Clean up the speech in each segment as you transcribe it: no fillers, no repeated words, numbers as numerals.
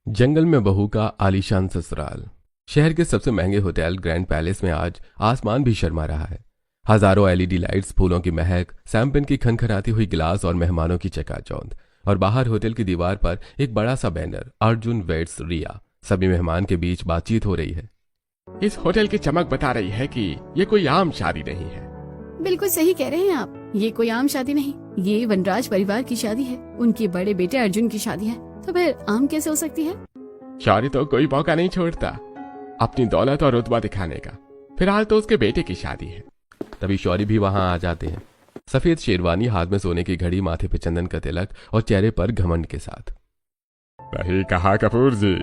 जंगल में बहू का आलीशान ससुराल। शहर के सबसे महंगे होटल ग्रैंड पैलेस में आज आसमान भी शर्मा रहा है। हजारों एलईडी लाइट्स, फूलों की महक, सैंपन की खनखनाती हुई गिलास और मेहमानों की चकाचौंध। और बाहर होटल की दीवार पर एक बड़ा सा बैनर, अर्जुन वेड्स रिया। सभी मेहमान के बीच बातचीत हो रही है। इस होटल की चमक बता रही है कि ये कोई आम शादी नहीं है। बिल्कुल सही कह रहे हैं आप। ये कोई आम शादी नहीं, ये वनराज परिवार की शादी है। उनके बड़े बेटे अर्जुन की शादी है, तो फिर आम कैसे हो सकती है? शौर्य तो कोई मौका नहीं छोड़ता अपनी दौलत और रुतबा दिखाने का। फिलहाल तो उसके बेटे की शादी है। तभी शौर्य भी वहां आ जाते हैं। सफेद शेरवानी, हाथ में सोने की घड़ी, माथे पे चंदन का तिलक और चेहरे पर घमंड के साथ। सही कहा कपूर जी,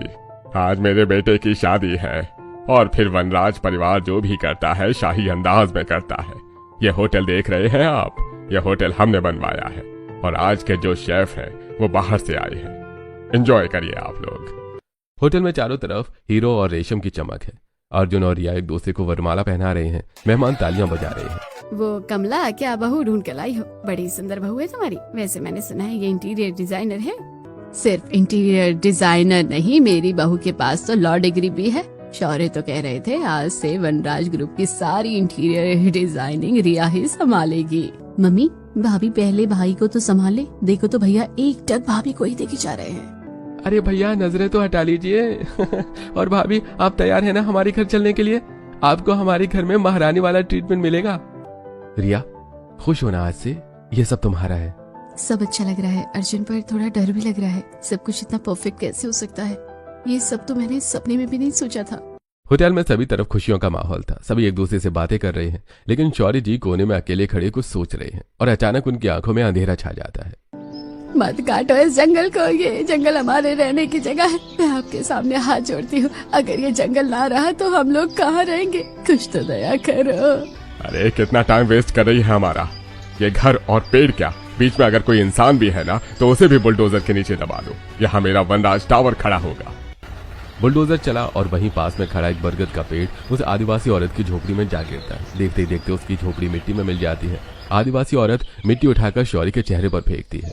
आज मेरे बेटे की शादी है और फिर वनराज परिवार जो भी करता है शाही अंदाज में करता है। ये होटल देख रहे हैं आप, ये होटल हमने बनवाया है और आज के जो शेफ हैं वो बाहर से आए हैं। एंजॉय करिए आप लोग। होटल में चारों तरफ हीरो और रेशम की चमक है। अर्जुन और रिया एक दूसरे को वरमाला पहना रहे हैं। मेहमान तालियां बजा रहे हैं। वो कमला, क्या बहू ढूंढ कर लाई हो? बड़ी सुंदर बहू है तुम्हारी। वैसे मैंने सुना है ये इंटीरियर डिजाइनर है। सिर्फ इंटीरियर डिजाइनर नहीं, मेरी बहू के पास तो लॉ डिग्री भी है। शौर्य तो कह रहे थे आज से वनराज ग्रुप की सारी इंटीरियर डिजाइनिंग रिया ही संभालेगी। मम्मी, भाभी पहले भाई को तो संभाले। देखो तो भैया एक टक भाभी को ही देखे जा रहे हैं। अरे भैया, नजरें तो हटा लीजिए। और भाभी, आप तैयार हैं ना हमारे घर चलने के लिए? आपको हमारे घर में महारानी वाला ट्रीटमेंट मिलेगा। रिया, खुश होना, आज से ये सब तुम्हारा है। सब अच्छा लग रहा है अर्जुन, पर थोड़ा डर भी लग रहा है। सब कुछ इतना परफेक्ट कैसे हो सकता है? ये सब तो मैंने सपने में भी नहीं सोचा था। होटल में सभी तरफ खुशियों का माहौल था। सभी एक दूसरे से बातें कर रहे हैं, लेकिन शौर्य जी कोने में अकेले खड़े कुछ सोच रहे हैं और अचानक उनकी आंखों में अंधेरा छा जाता है। मत काटो इस जंगल को, ये जंगल हमारे रहने की जगह है। मैं आपके सामने हाथ जोड़ती हूँ, अगर ये जंगल ना रहा तो हम लोग कहाँ रहेंगे? कुछ तो दया करो। अरे कितना टाइम वेस्ट कर रही है हमारा। ये घर और पेड़ क्या, बीच में अगर कोई इंसान भी है ना तो उसे भी बुलडोजर के नीचे दबा दो। यहाँ मेरा वनराज टावर खड़ा होगा। बुलडोजर चला और वहीं पास में खड़ा एक बरगद का पेड़ उस आदिवासी औरत की झोपड़ी में जा गिरता है। देखते ही देखते उसकी झोपड़ी मिट्टी में मिल जाती है। आदिवासी औरत मिट्टी उठाकर शौर्य के चेहरे पर फेंकती है।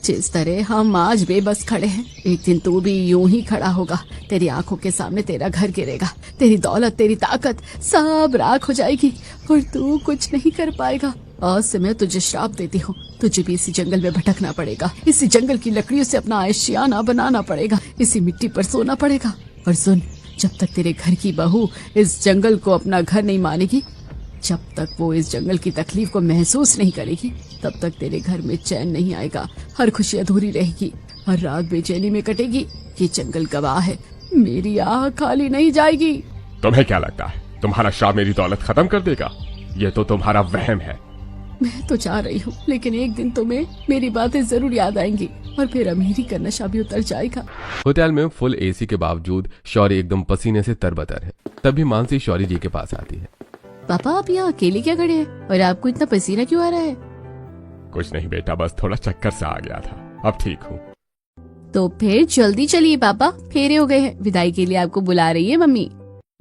जिस तरह हम आज बेबस खड़े हैं, एक दिन तू भी यूं ही खड़ा होगा। तेरी आंखों के सामने तेरा घर गिरेगा, तेरी दौलत, तेरी ताकत सब राख हो जाएगी और तू कुछ नहीं कर पाएगा। आज से मैं तुझे श्राप देती हूँ, तुझे भी इसी जंगल में भटकना पड़ेगा। इसी जंगल की लकड़ियों से अपना आशियाना बनाना पड़ेगा, इसी मिट्टी पर सोना पड़ेगा। और सुन, जब तक तेरे घर की बहू इस जंगल को अपना घर नहीं मानेगी, जब तक वो इस जंगल की तकलीफ को महसूस नहीं करेगी, तब तक तेरे घर में चैन नहीं आएगा। हर खुशी अधूरी रहेगी, हर रात बेचैनी में कटेगी। ये जंगल गवाह है, मेरी आह खाली नहीं जाएगी। तुम्हें क्या लगता है तुम्हारा श्राप मेरी दौलत खत्म कर देगा? ये तो तुम्हारा वहम है। मैं तो चाह रही हूँ, लेकिन एक दिन तुम्हें मेरी बातें जरूर याद आएंगी और फिर अमीरी का नशा भी उतर जाएगा। होटल में फुल एसी के बावजूद शौर्य एकदम पसीने से तरबतर है। तभी मानसी शौर्य जी के पास आती है। पापा, आप यहाँ अकेले क्या खड़े हैं और आपको इतना पसीना क्यों आ रहा है? कुछ नहीं बेटा, बस थोड़ा चक्कर सा आ गया था, अब ठीक हूँ। तो फिर जल्दी चलिए पापा, फेरे हो गए हैं। विदाई के लिए आपको बुला रही है मम्मी।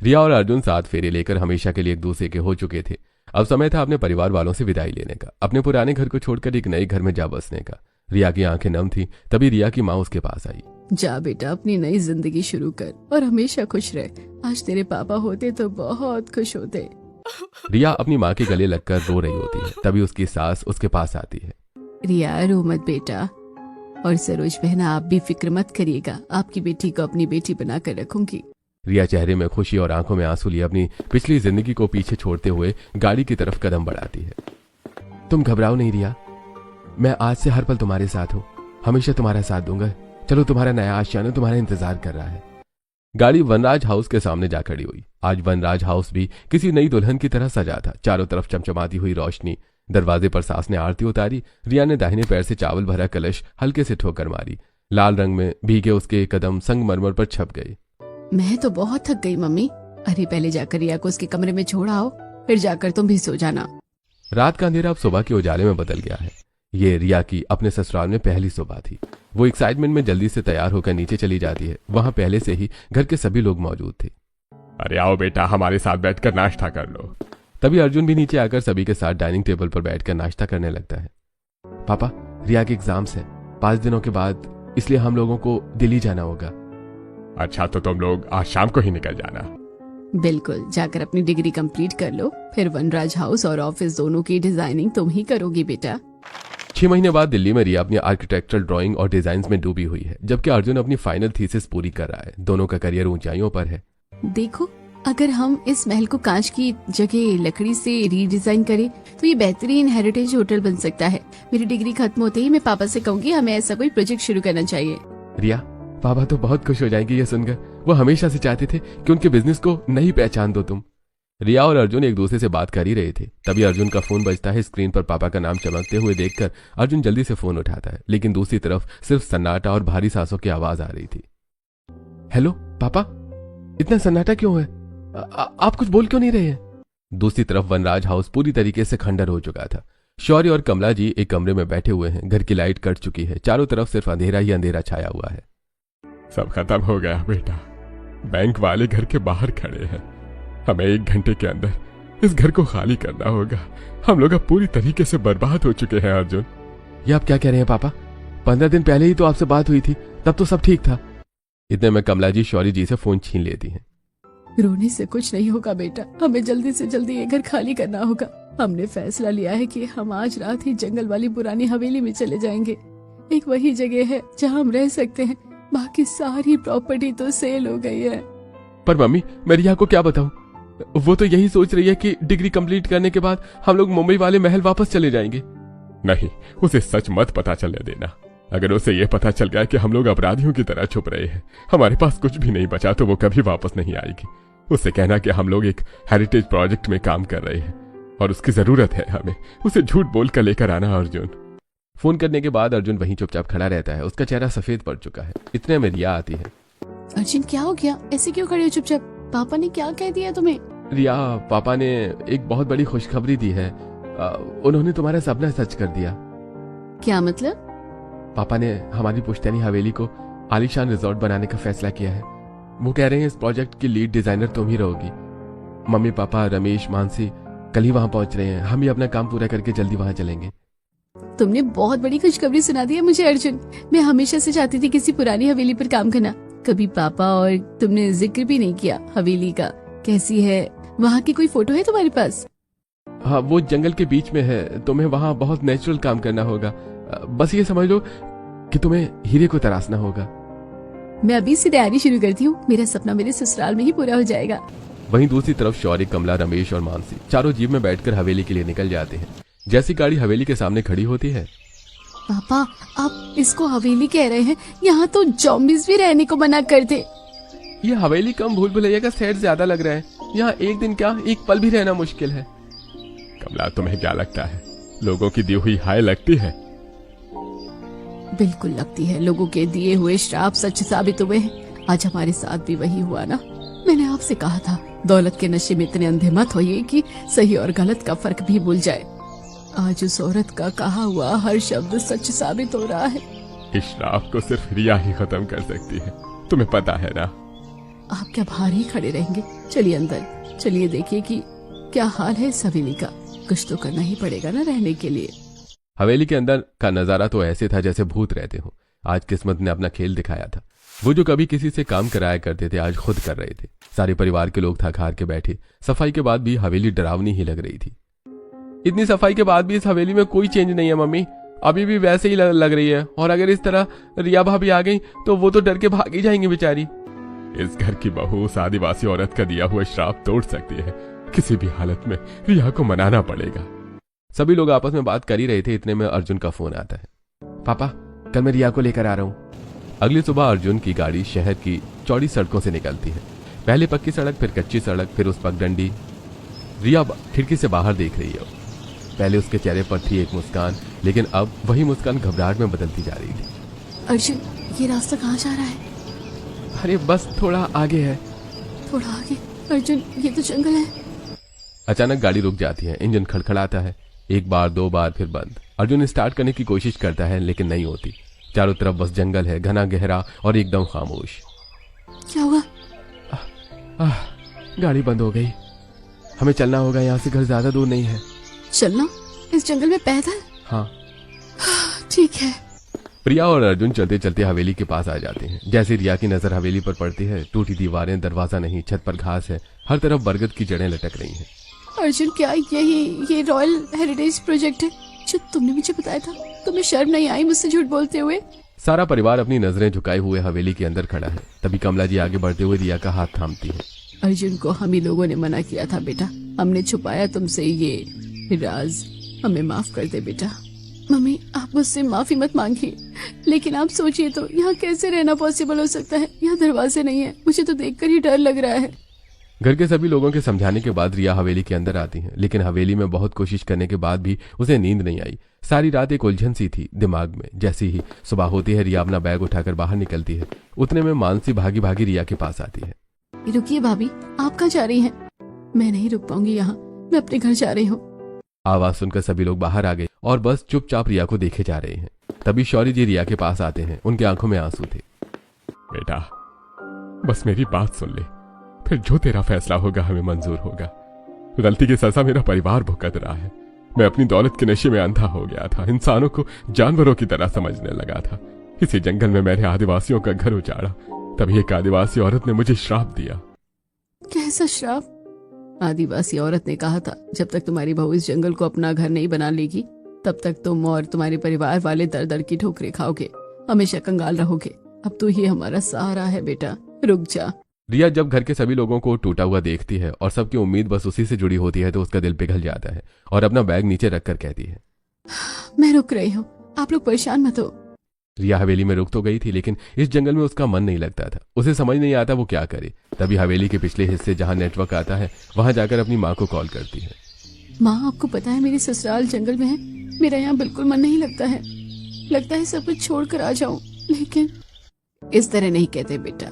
रिया और अर्जुन साथ फेरे लेकर हमेशा के लिए एक दूसरे के हो चुके थे। अब समय था अपने परिवार वालों से विदाई लेने का, अपने पुराने घर को छोड़कर एक नए घर में जा बसने का। रिया की आंखें नम थी। तभी रिया की माँ उसके पास आई। जा बेटा, अपनी नई जिंदगी शुरू कर और हमेशा खुश रह। आज तेरे पापा होते तो बहुत खुश होते। रिया अपनी माँ के गले लगकर रो रही होती है। तभी उसकी सास उसके पास आती है। रिया, रो मत बेटा। और सरोज बहना, आप भी फिक्र मत करिएगा, आपकी बेटी को अपनी बेटी बनाकर रखूंगी। रिया चेहरे में खुशी और आंखों में आंसू लिए अपनी पिछली जिंदगी को पीछे छोड़ते हुए गाड़ी की तरफ कदम बढ़ाती है। तुम घबराओ नहीं रिया, मैं आज से हर पल तुम्हारे साथ हूँ, हमेशा तुम्हारा साथ दूंगा। चलो, तुम्हारा नया आशियाना तुम्हारा इंतजार कर रहा है। गाड़ी वनराज हाउस के सामने जा खड़ी हुई। आज वनराज हाउस भी किसी नई दुल्हन की तरह सजा था। चारों तरफ चमचमाती हुई रोशनी। दरवाजे पर सास ने आरती उतारी। रिया ने दाहिने पैर से चावल भरा कलश हल्के से ठोकर मारी। लाल रंग में भीगे उसके कदम संगमरमर पर छप गए। मैं तो बहुत थक गई मम्मी। अरे पहले जाकर रिया को उसके कमरे में छोड़ आओ, फिर जाकर तुम भी सो जाना। रात का अंधेरा अब सुबह के उजाले में बदल गया है। ये रिया की अपने ससुराल में पहली सुबह थी। वो एक्साइटमेंट में जल्दी से तैयार होकर नीचे चली जाती है। वहां पहले से ही घर के सभी लोग मौजूद थे। अरे आओ बेटा, हमारे साथ बैठकर नाश्ता कर लो। तभी अर्जुन भी नीचे आकर सभी के साथ डाइनिंग टेबल पर बैठकर नाश्ता करने लगता है। पापा, रिया के एग्जाम्स है 5 दिनों के बाद, इसलिए हम लोगों को दिल्ली जाना होगा। अच्छा तो तुम लोग आज शाम को ही निकल जाना। बिल्कुल, जाकर अपनी डिग्री कंप्लीट कर लो, फिर वनराज हाउस और ऑफिस दोनों की डिजाइनिंग तुम ही करोगी बेटा। 6 महीने बाद दिल्ली में रिया अपनी आर्किटेक्चरल ड्राइंग और डिजाइन में डूबी हुई है, जबकि अर्जुन अपनी फाइनल थीसिस पूरी कर रहा है। दोनों का करियर ऊंचाइयों पर है। देखो, अगर हम इस महल को कांच की जगह लकड़ी से रीडिजाइन करें तो ये बेहतरीन हेरिटेज होटल बन सकता है। मेरी डिग्री खत्म होते ही मैं पापा से कहूंगी हमें ऐसा कोई प्रोजेक्ट शुरू करना चाहिए। रिया, पापा तो बहुत खुश हो जाएंगे ये सुनकर। वो हमेशा से चाहते थे कि उनके बिजनेस को नई पहचान दो तुम। रिया और अर्जुन एक दूसरे से बात कर ही रहे थे, तभी अर्जुन का फोन बजता है। स्क्रीन पर पापा का नाम चमकते हुए देखकर अर्जुन जल्दी से फोन उठाता है, लेकिन दूसरी तरफ सिर्फ सन्नाटा और भारी सांसों की आवाज आ रही थी। हेलो पापा, इतना सन्नाटा क्यों है? आप कुछ बोल क्यों नहीं रहे हैं? दूसरी तरफ वनराज हाउस पूरी तरीके से खंडर हो चुका था। शौर्य और कमला जी एक कमरे में बैठे हुए हैं। घर की लाइट कट चुकी है, चारों तरफ सिर्फ अंधेरा ही अंधेरा छाया हुआ है। सब खत्म हो गया बेटा, बैंक वाले घर के बाहर खड़े हैं। हमें 1 घंटे के अंदर इस घर को खाली करना होगा। हम लोग अब पूरी तरीके से बर्बाद हो चुके हैं अर्जुन। ये आप क्या कह रहे हैं पापा? 15 दिन पहले ही तो आपसे बात हुई थी, तब तो सब ठीक था। इतने में कमला जी शौर्य जी से फोन छीन लेती हैं। रोने से कुछ नहीं होगा बेटा, हमें जल्दी से जल्दी ये घर खाली करना होगा। हमने फैसला लिया है कि हम आज रात ही जंगल वाली पुरानी हवेली में चले जाएंगे। एक वही जगह है जहां हम रह सकते हैं, बाकी सारी प्रॉपर्टी तो सेल हो गई है। पर मम्मी, मैं रिया को क्या बताऊं? वो तो यही सोच रही है कि डिग्री कंप्लीट करने के बाद हम लोग मुंबई वाले महल वापस चले जाएंगे। नहीं, उसे सच मत पता चलने देना। अगर उसे ये पता चल गया कि हम लोग अपराधियों की तरह छुप रहे हैं, हमारे पास कुछ भी नहीं बचा, तो वो कभी वापस नहीं आएगी। उससे कहना कि हम लोग एक हेरिटेज प्रोजेक्ट में काम कर रहे हैं और उसकी जरूरत है हमें। उसे झूठ बोल कर लेकर आना अर्जुन। फोन करने के बाद अर्जुन वहीं चुपचाप खड़ा रहता है। उसका चेहरा सफेद पड़ चुका है। इतने में रिया आती है। अर्जुन, क्या हो गया? ऐसे क्यों खड़े हो चुपचाप? पापा ने क्या कह दिया तुम्हें? रिया, पापा ने एक बहुत बड़ी खुशखबरी दी है। उन्होंने तुम्हारा सपना सच कर दिया। क्या मतलब? पापा ने हमारी पुश्तैनी हवेली को आलीशान रिजॉर्ट बनाने का फैसला किया है। वो कह रहे हैं इस प्रोजेक्ट की लीड डिजाइनर तुम ही रहोगी। मम्मी पापा रमेश मानसी कल ही वहां पहुंच रहे हैं। हम ही अपना काम पूरा करके जल्दी वहां चलेंगे। तुमने बहुत बड़ी खुशखबरी सुना दी है मुझे अर्जुन। मैं हमेशा से चाहती थी किसी पुरानी हवेली पर काम करना। कभी पापा और तुमने जिक्र भी नहीं किया हवेली का। कैसी है? वहाँ की कोई फोटो है तुम्हारे पास? हाँ, वो जंगल के बीच में है। तुम्हें वहाँ बहुत नेचुरल काम करना होगा। बस ये समझ लो कि तुम्हें हीरे को तराशना होगा। मैं अभी से तैयारी शुरू करती हूँ। मेरा सपना मेरे ससुराल में ही पूरा हो जाएगा। वहीं दूसरी तरफ शौर्य, कमला, रमेश और मानसी चारों जीप में बैठकर हवेली के लिए निकल जाते हैं। जैसी गाड़ी हवेली के सामने खड़ी होती है। पापा, आप इसको हवेली कह रहे हैं? यहाँ तो ज़ॉम्बीज़ भी रहने को मना करते। ये हवेली कम भूल भुलैया का सेट ज्यादा लग रहा है। यहाँ एक दिन क्या, एक पल भी रहना मुश्किल है। कमला, तुम्हें क्या लगता है, लोगों की दी हुई हाय लगती है? बिल्कुल लगती है। लोगों के दिए हुए श्राप सच साबित हुए हैं। आज हमारे साथ भी वही हुआ ना। मैंने आपसे कहा था, दौलत के नशे में इतने अंधे मत होइए कि सही और गलत का फर्क भी भूल जाए। आज उस औरत का कहा हुआ हर शब्द सच साबित हो रहा है। इस श्राप को सिर्फ रिया ही खत्म कर सकती है, तुम्हें पता है ना। आप क्या बाहर ही खड़े रहेंगे? चलिए अंदर, चलिए देखिए कि क्या हाल है इस हवेली का। कुछ तो करना ही पड़ेगा ना रहने के लिए। हवेली के अंदर का नजारा तो ऐसे था जैसे भूत रहते हो। आज किस्मत ने अपना खेल दिखाया था। वो जो कभी किसी से काम कराया करते थे, आज खुद कर रहे थे। सारे परिवार के लोग थक हार के बैठे। सफाई के बाद भी हवेली डरावनी ही लग रही थी। इतनी सफाई के बाद भी इस हवेली में कोई चेंज नहीं है मम्मी, अभी भी वैसे ही लग रही है। और अगर इस तरह रिया भाभी आ गई तो वो तो डर के भाग ही जाएंगी बेचारी। इस घर की बहू उस आदिवासी औरत का दिया हुआ श्राप तोड़ सकती है। किसी भी हालत में रिया को मनाना पड़ेगा। सभी लोग आपस में बात कर ही रहे थे। इतने में अर्जुन का फोन आता है। पापा, कल मैं रिया को लेकर आ रहा हूँ। अगली सुबह अर्जुन की गाड़ी शहर की चौड़ी सड़कों से निकलती है। पहले पक्की सड़क, फिर कच्ची सड़क, फिर उस पगडंडी। रिया खिड़की से बाहर देख रही है। पहले उसके चेहरे पर थी एक मुस्कान, लेकिन अब वही मुस्कान घबराहट में बदलती जा रही थी। अर्जुन, ये रास्ता कहाँ जा रहा है? अरे बस थोड़ा आगे है। थोड़ा आगे? अर्जुन, ये तो जंगल है। अचानक गाड़ी रुक जाती है। इंजन खड़खड़ाता है। एक बार, दो बार, फिर बंद। अर्जुन स्टार्ट करने की कोशिश करता है, लेकिन नहीं होती। चारों तरफ बस जंगल है, घना गहरा और एकदम खामोश। क्या हुआ? गाड़ी बंद हो गई। हमें चलना होगा, यहाँ से घर ज्यादा दूर नहीं है। चलना? इस जंगल में पैदल? हाँ। ठीक है। रिया और अर्जुन चलते चलते हवेली के पास आ जाते हैं। जैसे रिया की नजर हवेली पर पड़ती है, टूटी दीवारें, दरवाजा नहीं, छत पर घास है, हर तरफ बरगद की जड़ें लटक रही हैं। अर्जुन, क्या ये रॉयल हेरिटेज प्रोजेक्ट है जो तुमने मुझे बताया था? तुम्हें शर्म नहीं आई मुझसे झूठ बोलते हुए? सारा परिवार अपनी नजरें झुकाए हुए हवेली के अंदर खड़ा है। तभी कमला जी आगे बढ़ते हुए रिया का हाथ थामती है। अर्जुन को हम ही लोगों ने मना किया था बेटा, हमने छुपाया तुमसे ये राज, हमें माफ कर दे बेटा। मम्मी, आप मुझसे माफी मत मांगिए, लेकिन आप सोचिए तो यहाँ कैसे रहना पॉसिबल हो सकता है? यहाँ दरवाजे नहीं है, मुझे तो देखकर ही डर लग रहा है। घर के सभी लोगों के समझाने के बाद रिया हवेली के अंदर आती है, लेकिन हवेली में बहुत कोशिश करने के बाद भी उसे नींद नहीं आई। सारी रात एक उलझन सी थी दिमाग में। जैसे ही सुबह होती है, रिया अपना बैग उठाकर बाहर निकलती है। उतने में मानसी भागी भागी रिया के पास आती है। रुकिए भाभी, आप कहाँ जा रही हैं? मैं नहीं रुक पाऊंगी यहाँ, मैं अपने घर जा रही हूँ। आवाज सुनकर सभी लोग बाहर आ गए और बस चुपचाप रिया को देखे जा रहे हैं। तभी शौर्य जी रिया के पास आते हैं। उनकी आंखों में आंसू थे। बेटा, बस मेरी बात सुन ले, फिर जो तेरा फैसला होगा हमें मंजूर होगा। गलती की सजा मेरा परिवार भुगत रहा है। मैं अपनी दौलत के नशे में अंधा हो गया था, इंसानों को जानवरों की तरह समझने लगा था। इसी जंगल में मैंने आदिवासियों का घर उजाड़ा, तभी एक आदिवासी औरत ने मुझे श्राप दिया। कैसा श्राप? आदिवासी औरत ने कहा था, जब तक तुम्हारी बहू इस जंगल को अपना घर नहीं बना लेगी, तब तक तुम और तुम्हारे परिवार वाले दर दर की ठोकरें खाओगे, हमेशा कंगाल रहोगे। अब तो ये हमारा सहारा है बेटा, रुक जा। रिया जब घर के सभी लोगों को टूटा हुआ देखती है और सबकी उम्मीद बस उसी से जुड़ी होती है, तो उसका दिल पिघल जाता है और अपना बैग नीचे रखकर कहती है, मैं रुक रही हूँ, आप लोग परेशान मत हो। रिया हवेली में रुक तो गई थी, लेकिन इस जंगल में उसका मन नहीं लगता था। उसे समझ नहीं आता वो क्या करे। तभी हवेली के पिछले हिस्से जहाँ नेटवर्क आता है, वहां जाकर अपनी माँ को कॉल करती है। माँ, आपको पता है मेरी ससुराल जंगल में है, मेरा यहाँ बिल्कुल मन नहीं लगता है सब कुछ छोड़कर आ जाऊं, लेकिन इस तरह नहीं कहते बेटा।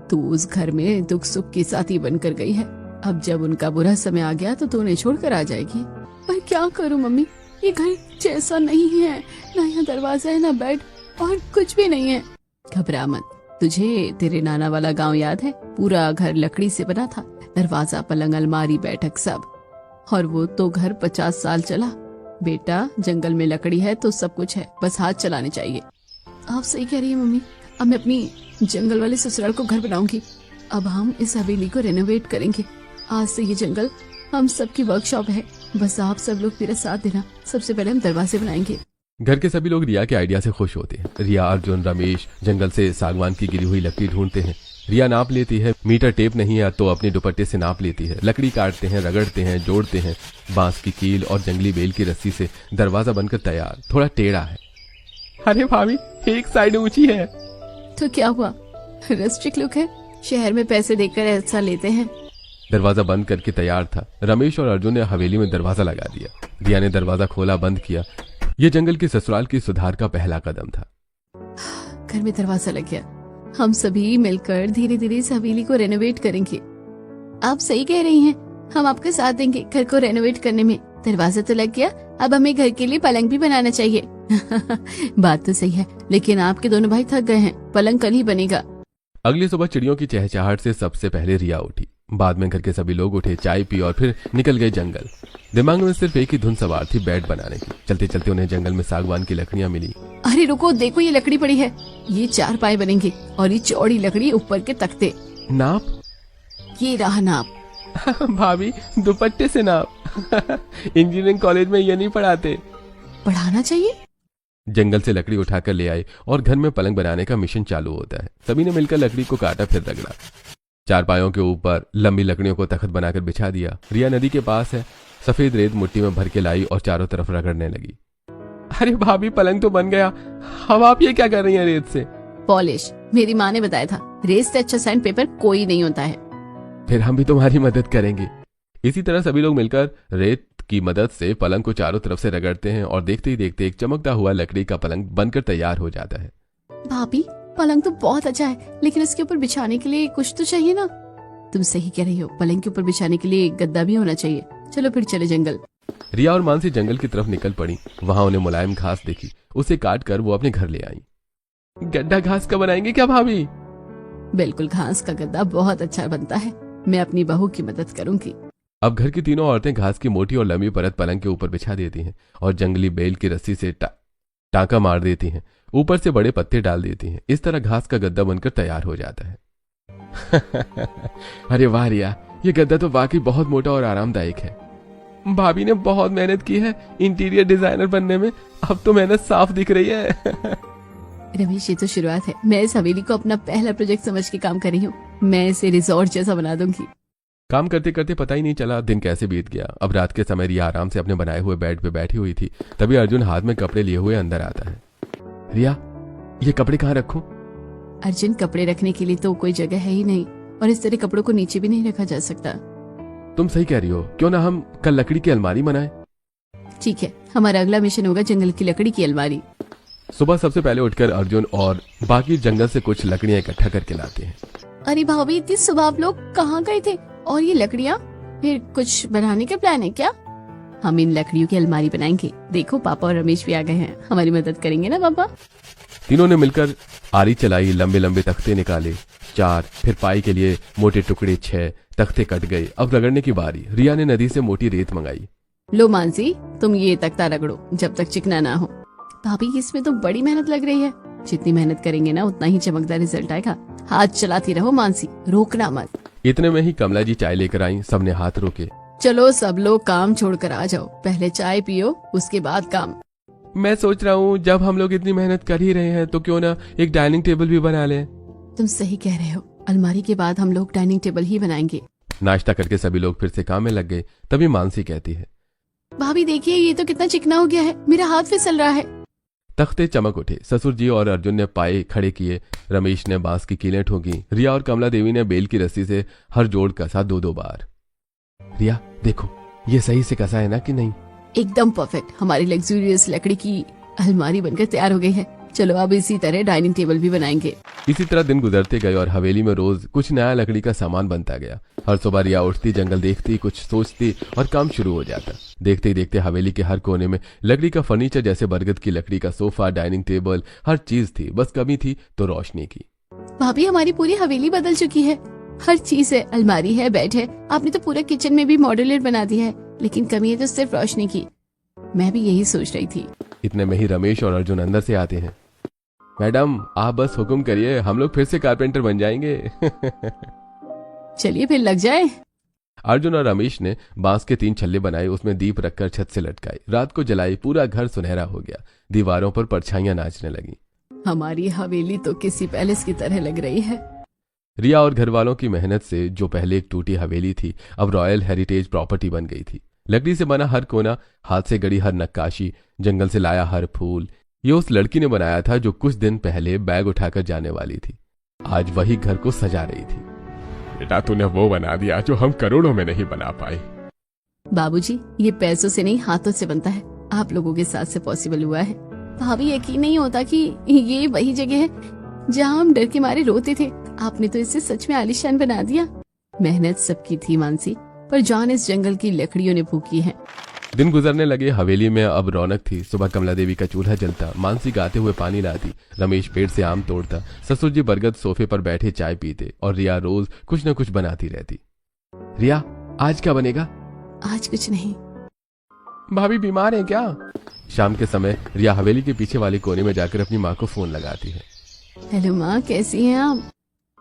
तू उस घर में दुख सुख की साथी बनकर गई है, अब जब उनका बुरा समय आ गया तो तू उन्हें छोड़कर आ जाएगी। पर क्या करूं मम्मी, ये घर जैसा नहीं है, ना यहाँ दरवाजा है, ना बेड, और कुछ भी नहीं है। घबरा मत, तुझे तेरे नाना वाला गांव याद है? पूरा घर लकड़ी से बना था, दरवाजा, पलंग, अलमारी, बैठक सब। और वो तो घर 50 साल चला। बेटा, जंगल में लकड़ी है तो सब कुछ है, बस हाथ चलाने चाहिए। आप सही कह रही है मम्मी, अब मैं अपनी जंगल वाले ससुराल को घर बनाऊंगी। अब हम इस हवेली को रेनोवेट करेंगे। आज से ये जंगल हम सबकी वर्कशॉप है, बस आप सब लोग मेरा साथ देना। सबसे पहले हम दरवाजे बनाएंगे। घर के सभी लोग रिया के आइडिया से खुश होते हैं। रिया, अर्जुन, रमेश जंगल से सागवान की गिरी हुई लकड़ी ढूंढते हैं। रिया नाप लेती है, मीटर टेप नहीं है तो अपने दुपट्टे से नाप लेती है। लकड़ी काटते हैं, रगड़ते हैं, जोड़ते हैं। बांस की कील और जंगली बेल की रस्सी से दरवाजा बनकर तैयार। थोड़ा टेढ़ा है। अरे भाभी, एक साइड ऊंची है। तो क्या हुआ, रस्टिक लुक है, शहर में पैसे देकर ऐसा लेते हैं। दरवाजा बंद करके तैयार था। रमेश और अर्जुन ने हवेली में दरवाजा लगा दिया। रिया ने दरवाजा खोला, बंद किया। ये जंगल के ससुराल की सुधार का पहला कदम था। घर में दरवाजा लग गया, हम सभी मिलकर धीरे धीरे इस हवेली को रेनोवेट करेंगे। आप सही कह रही हैं, हम आपका साथ देंगे घर को रेनोवेट करने में। दरवाजा तो लग गया, अब हमें घर के लिए पलंग भी बनाना चाहिए। बात तो सही है, लेकिन आपके दोनों भाई थक गए हैं, पलंग कल ही बनेगा। अगली सुबह चिड़ियों की चहचहाहट से सबसे पहले रिया उठी। बाद में घर के सभी लोग उठे, चाय पी और फिर निकल गए जंगल। दिमाग में सिर्फ एक ही धुन सवार थी, बेड बनाने की। चलते चलते उन्हें जंगल में सागवान की लकड़ियां मिली। अरे रुको, देखो ये लकड़ी पड़ी है, ये 4 पाए बनेंगे और ये चौड़ी लकड़ी ऊपर के तख्ते। नाप? ये रहा नाप। भाभी, दुपट्टे से नाप। इंजीनियरिंग कॉलेज में ये नहीं पढ़ाते। पढ़ाना चाहिए। जंगल से लकड़ी उठाकर ले आए और घर में पलंग बनाने का मिशन चालू होता है। सभी ने मिलकर लकड़ी को काटा, फिर रगड़ा। 4 पायों के ऊपर लंबी लकड़ियों को तख्त बनाकर बिछा दिया। रिया नदी के पास है, सफेद रेत मुट्ठी में भर के लाई और चारों तरफ रगड़ने लगी। अरे भाभी, पलंग तो बन गया, अब आप ये क्या कर रही हैं रेत से? पॉलिश, मेरी माँ ने बताया था, रेत से अच्छा सैंड पेपर कोई नहीं होता है। फिर हम भी तुम्हारी मदद करेंगे। इसी तरह सभी लोग मिलकर रेत की मदद से पलंग को चारों तरफ से रगड़ते हैं और देखते ही देखते एक चमकता हुआ लकड़ी का पलंग बनकर तैयार हो जाता है। भाभी, पलंग तो बहुत अच्छा है, लेकिन इसके ऊपर बिछाने के लिए कुछ तो चाहिए ना। तुम सही कह रही हो, पलंग के ऊपर बिछाने के लिए एक गद्दा भी होना चाहिए। चलो फिर चले जंगल। रिया और मानसी जंगल की तरफ निकल पड़ी। वहां उन्हें मुलायम घास दिखी, उसे काट कर वो अपने घर ले आई। गड्ढा घास का बनाएंगे क्या भाभी? बिल्कुल, घास का गद्दा बहुत अच्छा बनता है, मैं अपनी बहू की मदद करूंगी। अब घर की तीनों औरतें घास की मोटी और लंबी परत पलंग के ऊपर बिछा देती हैं और जंगली बेल की रस्सी से टांका मार देती हैं, ऊपर से बड़े पत्ते डाल देती हैं। इस तरह घास का गद्दा बनकर तैयार हो जाता है। अरे वाह रिया, ये गद्दा तो वाकई बहुत मोटा और आरामदायक है। भाभी ने बहुत मेहनत की है इंटीरियर डिजाइनर बनने में, अब तो मेहनत साफ दिख रही है। रमेश, ये तो शुरुआत है। मैं इस हवेली को अपना पहला प्रोजेक्ट समझ के काम कर रही हूँ। मैं इसे रिजॉर्ट जैसा बना दूंगी। काम करते करते पता ही नहीं चला दिन कैसे बीत गया। अब रात के समय रिया आराम से अपने बनाए हुए बेड पे बैठी हुई थी, तभी अर्जुन हाथ में कपड़े लिए हुए अंदर आता है। रिया, ये कपड़े कहाँ रखूं? अर्जुन, कपड़े रखने के लिए तो कोई जगह है ही नहीं, और इस तरह कपड़ों को नीचे भी नहीं रखा जा सकता। तुम सही कह रही हो, क्यों ना हम कल लकड़ी की अलमारी बनाएं? ठीक है, हमारा अगला मिशन होगा जंगल की लकड़ी की अलमारी। सुबह सबसे पहले उठकर अर्जुन और बाकी जंगल से कुछ लकड़ियां इकट्ठा करके लाते हैं। अरे भाभी, इतनी सुबह आप लोग कहाँ गए थे? और ये लकड़ियाँ, फिर कुछ बनाने का प्लान है क्या? हम इन लकड़ियों की अलमारी बनाएंगे। देखो, पापा और रमेश भी आ गए हैं, हमारी मदद करेंगे ना पापा? तीनों ने मिलकर आरी चलाई, लंबे लंबे तख्ते निकाले 4, फिर पाई के लिए मोटे टुकड़े 6, तख्ते कट गए। अब रगड़ने की बारी। रिया ने नदी से मोटी रेत मंगाई। लो मानसी, तुम ये तख्ता रगड़ो जब तक चिकना ना हो। भाभी, इसमें तो बड़ी मेहनत लग रही है। जितनी मेहनत करेंगे ना, उतना ही चमकदार रिजल्ट आएगा। हाथ चलाती रहो मानसी, रोकना मत। इतने में ही कमला जी चाय लेकर आई। सबने हाथ रोके। चलो सब लोग काम छोड़कर आ जाओ, पहले चाय पियो, उसके बाद काम। मैं सोच रहा हूँ जब हम लोग इतनी मेहनत कर ही रहे हैं तो क्यों ना एक डाइनिंग टेबल भी बना लें। तुम सही कह रहे हो, अलमारी के बाद हम लोग डाइनिंग टेबल ही बनाएंगे। नाश्ता करके सभी लोग फिर से काम में लग गए। तभी मानसी कहती है, भाभी देखिए, ये तो कितना चिकना हो गया है, मेरा हाथ फिसल रहा है। तख्ते चमक उठे। ससुर जी और अर्जुन ने पाए खड़े किए, रमेश ने बांस की कीलें ठोकी, रिया और कमला देवी ने बेल की रस्सी से हर जोड़ कसा 2-2 बार। रिया देखो, ये सही से कसा है ना कि नहीं? एकदम परफेक्ट। हमारी लग्जूरियस लकड़ी की अलमारी बनकर तैयार हो गई है। चलो अब इसी तरह डाइनिंग टेबल भी बनाएंगे। इसी तरह दिन गुजरते गए और हवेली में रोज कुछ नया लकड़ी का सामान बनता गया। हर सुबह रिया उठती, जंगल देखती, कुछ सोचती और काम शुरू हो जाता। देखते ही देखते हवेली के हर कोने में लकड़ी का फर्नीचर, जैसे बरगद की लकड़ी का सोफा, डाइनिंग टेबल, हर चीज थी। बस कमी थी तो रोशनी की। भाभी, हमारी पूरी हवेली बदल चुकी है। हर चीज है, अलमारी है, बेड है। आपने तो पूरा किचन में भी मॉड्यूलर बना दिया है, लेकिन कमी है तो सिर्फ रोशनी की। मैं भी यही सोच रही थी। इतने में ही रमेश और अर्जुन अंदर से आते हैं। मैडम, आप बस हुक्म करिए, हम लोग फिर से कारपेंटर बन जाएंगे। चलिए फिर लग जाए। अर्जुन और रमेश ने बांस के 3 छल्ले बनाए, उसमें दीप रखकर छत से लटकाए। रात को जलाई, पूरा घर सुनहरा हो गया। दीवारों पर परछाइयां नाचने लगीं। हमारी हवेली तो किसी पैलेस की तरह लग रही है। रिया और घर वालों की मेहनत से जो पहले एक टूटी हवेली थी, अब रॉयल हेरिटेज प्रॉपर्टी बन गई थी। लकड़ी से बना हर कोना, हाथ से गढ़ी हर नक्काशी, जंगल से लाया हर फूल, ये उस लड़की ने बनाया था जो कुछ दिन पहले बैग उठाकर जाने वाली थी। आज वही घर को सजा रही थी। बेटा, तूने वो बना दिया जो हम करोड़ों में नहीं बना पाए। बाबूजी, ये पैसों से नहीं, हाथों से बनता है। आप लोगों के साथ से पॉसिबल हुआ है। भाभी, यकीन नहीं होता कि ये वही जगह है जहाँ हम डर के मारे रोते थे। आपने तो इसे सच में आलीशान बना दिया। मेहनत सबकी थी मानसी, पर जान इस जंगल की लकड़ियों ने फूकी है। दिन गुजरने लगे। हवेली में अब रौनक थी। सुबह कमला देवी का चूल्हा जलता, मानसी गाते हुए पानी लाती, रमेश पेड़ से आम तोड़ता, ससुर जी बरगद सोफे पर बैठे चाय पीते और रिया रोज कुछ न कुछ बनाती रहती। रिया, आज क्या बनेगा? आज कुछ नहीं। भाभी बीमार है क्या? शाम के समय रिया हवेली के पीछे वाले कोने में जाकर अपनी माँ को फोन लगाती है। हेलो माँ, कैसी हैं आप?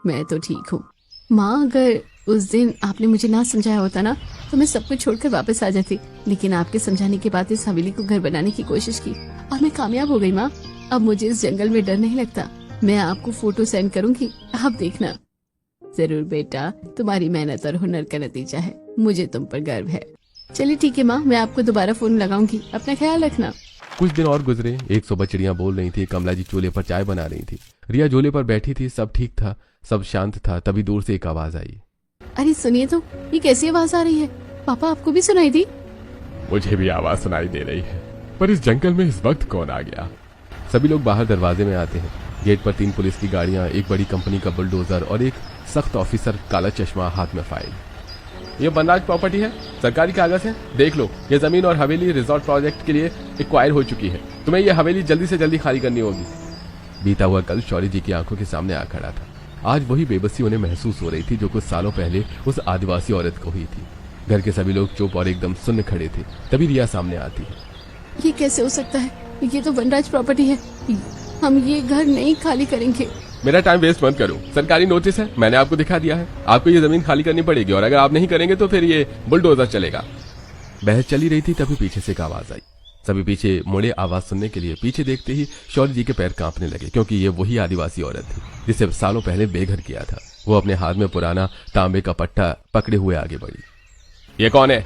मैं तो ठीक हूँ माँ। अगर उस दिन आपने मुझे ना समझाया होता ना, तो मैं सब कुछ छोड़कर वापस आ जाती। लेकिन आपके समझाने के बाद इस हवेली को घर बनाने की कोशिश की और मैं कामयाब हो गई माँ। अब मुझे इस जंगल में डर नहीं लगता। मैं आपको फोटो सेंड करूंगी, आप देखना। जरूर बेटा, तुम्हारी मेहनत और हुनर का नतीजा है। मुझे तुम पर गर्व है। चलिए ठीक है माँ, मैं आपको दोबारा फोन लगाऊंगी। अपना ख्याल रखना। कुछ दिन और गुजरे। एक सुबह चिड़ियां बोल रही थी, कमला जी चूल्हे पर चाय बना रही थी, रिया झूले पर बैठी थी। सब ठीक था, सब शांत था। तभी दूर से एक आवाज आई। अरे सुनिए तो, ये कैसी आवाज आ रही है? पापा, आपको भी सुनाई दी? मुझे भी आवाज सुनाई दे रही है, पर इस जंगल में इस वक्त कौन आ गया? सभी लोग बाहर दरवाजे में आते हैं। गेट पर 3 पुलिस की गाड़ियां, एक बड़ी कंपनी का बुलडोजर और एक सख्त ऑफिसर, काला चश्मा, हाथ में फाइल। ये बनराज प्रॉपर्टी है, सरकारी कागज है, देख लो। ये जमीन और हवेली रिजॉर्ट प्रोजेक्ट के लिए एक्वायर हो चुकी है। तुम्हें ये हवेली जल्दी से जल्दी खाली करनी होगी। बीता हुआ कल शौर्य जी की आंखों के सामने आ खड़ा था। आज वही बेबसी उन्हें महसूस हो रही थी जो कुछ सालों पहले उस आदिवासी औरत को हुई थी। घर के सभी लोग चुप और एकदम सुन्न खड़े थे। तभी रिया सामने आती है। ये कैसे हो सकता है? ये तो वनराज प्रॉपर्टी है, हम ये घर नहीं खाली करेंगे। मेरा टाइम वेस्ट मत करो, सरकारी नोटिस है, मैंने आपको दिखा दिया है। आपको ये जमीन खाली करनी पड़ेगी और अगर आप नहीं करेंगे तो फिर ये बुलडोजर चलेगा। बहस चली रही थी तभी पीछे से एक आवाज आई। सभी पीछे मुड़े आवाज सुनने के लिए। पीछे देखते ही शौर्य जी के पैर कांपने लगे, क्योंकि ये वही आदिवासी औरत थी जिसे सालों पहले बेघर किया था। वो अपने हाथ में पुराना तांबे का पट्टा पकड़े हुए आगे बढ़ी। ये कौन है?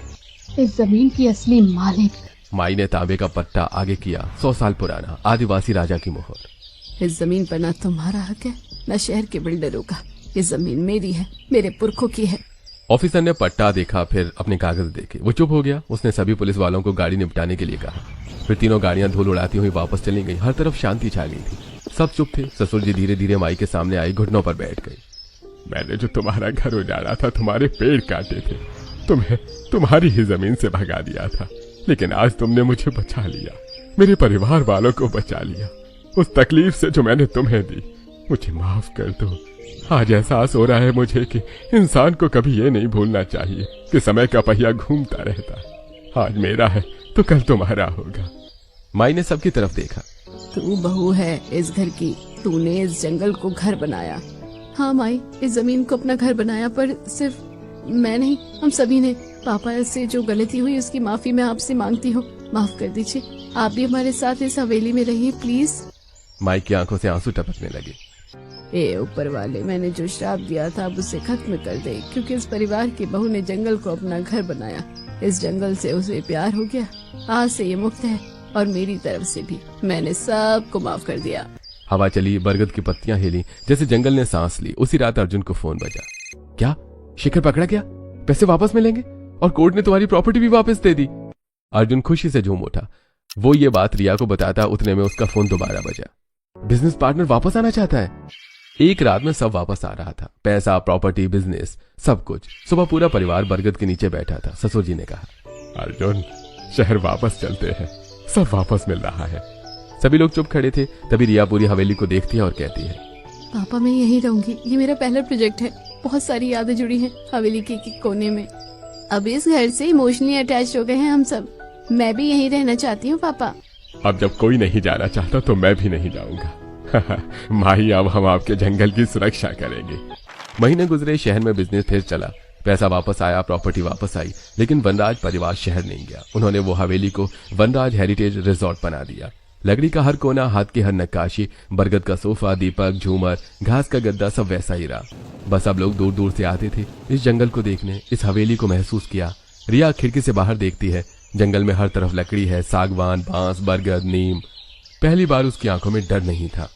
इस जमीन की असली मालिक। माई ने तांबे का पट्टा आगे किया। 100 साल पुराना आदिवासी राजा की मोहर। इस जमीन पर ना तुम्हारा हक है न शहर के बिल्डरों का। ये जमीन मेरी है, मेरे पुरखों की है। ऑफिसर ने पट्टा देखा, फिर अपने कागज देखे। वो चुप हो गया। उसने सभी पुलिस वालों को गाड़ी निपटाने के लिए कहा। फिर तीनों गाड़ियां धूल उड़ाती हुई वापस चली गई। हर तरफ शांति छा गई थी। सब चुप थे। ससुर जी धीरे धीरे माई के सामने आई, घुटनों पर बैठ गई। मैंने जो तुम्हारा घर उजाड़ा था, तुम्हारे पेड़ काटे थे, तुम्हें तुम्हारी ही जमीन से भगा दिया था, लेकिन आज तुमने मुझे बचा लिया, मेरे परिवार वालों को बचा लिया। उस तकलीफ से जो मैंने तुम्हें दी, मुझे माफ कर दो। आज एहसास हो रहा है मुझे कि इंसान को कभी ये नहीं भूलना चाहिए कि समय का पहिया घूमता रहता है। आज मेरा है तो कल तुम्हारा होगा। माई ने सबकी तरफ देखा। तू बहू है इस घर की, तूने इस जंगल को घर बनाया। हाँ माई, इस जमीन को अपना घर बनाया, पर सिर्फ मैं नहीं, हम सभी ने। पापा से जो गलती हुई उसकी माफी मैं आपसे मांगती हूँ, माफ कर दीजिए। आप भी हमारे साथ इस हवेली में रहिए प्लीज। माई की आंखों से आंसू टपकने लगे। ए ऊपर वाले, मैंने जो श्राप दिया था अब उसे खत्म कर दे, क्योंकि इस परिवार की बहू ने जंगल को अपना घर बनाया। इस जंगल से उसे प्यार हो गया, आज से ये मुक्त है, और मेरी तरफ से भी मैंने सबको माफ कर दिया। हवा चली, बरगद की पत्तियां हिली, जैसे जंगल ने सांस ली। उसी रात अर्जुन को फोन बजा। क्या शिखर पकड़ा गया? पैसे वापस मिलेंगे और कोर्ट ने तुम्हारी प्रॉपर्टी भी वापस दे दी। अर्जुन खुशी से झूम उठा। वो ये बात रिया को बताता, उतने में उसका फोन दोबारा बजा। बिजनेस पार्टनर वापस आना चाहता है। एक रात में सब वापस आ रहा था, पैसा, प्रॉपर्टी, बिजनेस, सब कुछ। सुबह पूरा परिवार बरगद के नीचे बैठा था। ससुर जी ने कहा, अर्जुन शहर वापस चलते हैं, सब वापस मिल रहा है। सभी लोग चुप खड़े थे। तभी रिया पूरी हवेली को देखती है और कहती है, पापा मैं यहीं रहूंगी, ये मेरा पहला प्रोजेक्ट है। बहुत सारी यादें जुड़ी हैं हवेली के कोने में। अब इस घर से इमोशनली अटैच हो गए हैं हम सब। मैं भी यहीं रहना चाहती हूँ पापा। अब जब कोई नहीं जाना चाहता तो मैं भी नहीं जाऊंगा। माही, अब हम आपके जंगल की सुरक्षा करेंगे। महीने गुजरे, शहर में बिजनेस फिर चला। पैसा वापस आया, प्रॉपर्टी वापस आई, लेकिन वनराज परिवार शहर नहीं गया। उन्होंने वो हवेली को वनराज हेरिटेज रिजॉर्ट बना दिया। लकड़ी का हर कोना, हाथ की हर नक्काशी, बरगद का सोफा, दीपक, झूमर, घास का गद्दा, सब वैसा ही रहा। बस अब लोग दूर दूर से आते थे इस जंगल को देखने, इस हवेली को महसूस किया। रिया खिड़की से बाहर देखती है। जंगल में हर तरफ लकड़ी है, सागवान, बांस, बरगद, नीम। पहली बार उसकी आंखों में डर नहीं था,